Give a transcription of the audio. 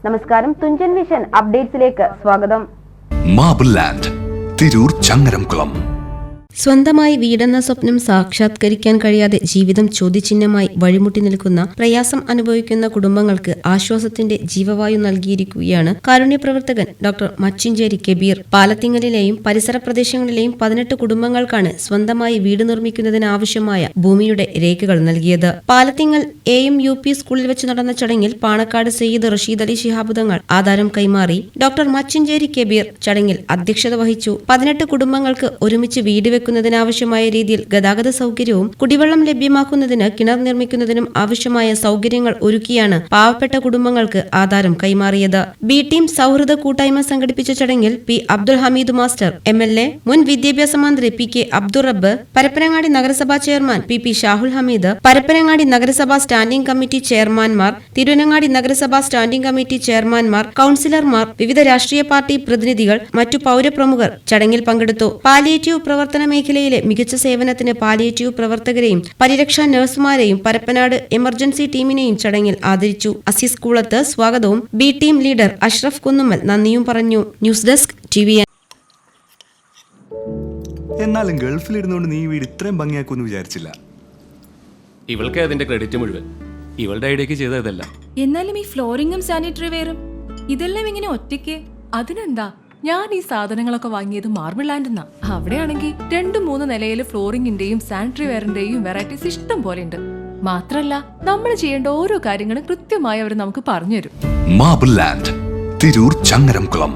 നമസ്കാരം, തുഞ്ചൻ വിഷൻ അപ്ഡേറ്റ്സിലേക്ക് സ്വാഗതം. Marble land, Tirur Changaramkulam. സ്വന്തമായി വീടെന്ന സ്വപ്നം സാക്ഷാത്കരിക്കാൻ കഴിയാതെ ജീവിതം ചോദ്യചിഹ്നമായി വഴിമുട്ടി നിൽക്കുന്ന പ്രയാസം അനുഭവിക്കുന്ന കുടുംബങ്ങൾക്ക് ആശ്വാസത്തിന്റെ ജീവവായു നൽകിയിരിക്കുകയാണ് കാരുണ്യപ്രവർത്തകൻ ഡോക്ടർ മച്ചിഞ്ചേരി കബീർ. പാലത്തിങ്ങലിലെയും പരിസര പ്രദേശങ്ങളിലെയും 18 കുടുംബങ്ങൾക്കാണ് സ്വന്തമായി വീട് നിർമ്മിക്കുന്നതിനാവശ്യമായ ഭൂമിയുടെ രേഖകൾ നൽകിയത്. പാലത്തിങ്ങൽ AMUP സ്കൂളിൽ വെച്ച് നടന്ന ചടങ്ങിൽ പാണക്കാട് സയ്യിദ് റഷീദ് അലി ശിഹാബ് തങ്ങൾ ആധാരം കൈമാറി. ഡോക്ടർ മച്ചിഞ്ചേരി കബീർ ചടങ്ങിൽ അധ്യക്ഷത വഹിച്ചു. 18 കുടുംബങ്ങൾക്ക് ഒരുമിച്ച് വീട് ക്കുന്നതിനാവശ്യമായ രീതിയിൽ ഗതാഗത സൗകര്യവും കുടിവെള്ളം ലഭ്യമാക്കുന്നതിന് കിണർ നിർമ്മിക്കുന്നതിനും ആവശ്യമായ സൗകര്യങ്ങൾ ഒരുക്കിയാണ് പാവപ്പെട്ട കുടുംബങ്ങൾക്ക് ആധാരം കൈമാറിയത്. ബി ടീം സൗഹൃദ കൂട്ടായ്മ സംഘടിപ്പിച്ച ചടങ്ങിൽ P. Abdul Hameed master MLA, മുൻ വിദ്യാഭ്യാസ മന്ത്രി PK അബ്ദുൾ റബ്ബ്, പരപ്പനങ്ങാടി നഗരസഭാ ചെയർമാൻ PP ഷാഹുൽ ഹമീദ്, പരപ്പനങ്ങാടി നഗരസഭാ സ്റ്റാൻഡിംഗ് കമ്മിറ്റി ചെയർമാൻമാർ, തിരുവനങ്ങാടി നഗരസഭാ സ്റ്റാൻഡിംഗ് കമ്മിറ്റി ചെയർമാൻമാർ, കൌൺസിലർമാർ, വിവിധ രാഷ്ട്രീയ പാർട്ടി പ്രതിനിധികൾ, മറ്റു പൌരപ്രമുഖർ ചടങ്ങിൽ പങ്കെടുത്തു. പാലിയേറ്റീവ് പ്രവർത്തന മേഖലയിലെ മികച്ച സേവനത്തിന് പാലിയേറ്റീവ് പ്രവർത്തകരെയും പരിരക്ഷാ നഴ്സുമാരെയും പരപ്പനാട് എമർജൻസി ടീമിനെയും ചടങ്ങിൽ ആദരിച്ചു. അസീസ് കൂളത്ത് സ്വാഗതവും B team leader Ashraf Kunnummal നന്ദിയും പറഞ്ഞു. News desk TVN. എന്നാലും ഗൾഫിലിരുന്നുകൊണ്ട് നീ വീട് ഇത്രയും ഭംഗിയാക്കുമെന്ന് വിചാരിച്ചില്ല. ഇവൾക്ക് അതിന്റെ ക്രെഡിറ്റ് മുഴുവൻ ഇവളുടെ ഐഡിയക്ക് ചെയ്തതല്ല. എന്നാലും ഈ ഫ്ലോറിംഗും സാനിറ്ററി വെയറും ഇതെല്ലാം ഇങ്ങനെ ഒറ്റയ്ക്ക് അതിനെന്താ? ഞാൻ ഈ സാധനങ്ങളൊക്കെ വാങ്ങിയത് മാർബിൾ ലാൻഡെന്നാ. അവിടെയാണെങ്കിൽ 2-3 നിലയിൽ ഫ്ലോറിംഗിന്റെയും സാനിറ്ററി വെയറിന്റെയും വെറൈറ്റീസ് ഇഷ്ടം പോലെ ഉണ്ട്. മാത്രല്ല നമ്മൾ ചെയ്യേണ്ട ഓരോ കാര്യങ്ങളും കൃത്യമായി അവർ നമുക്ക് പറഞ്ഞുതരും. Marble land, Tirur Changaramkulam.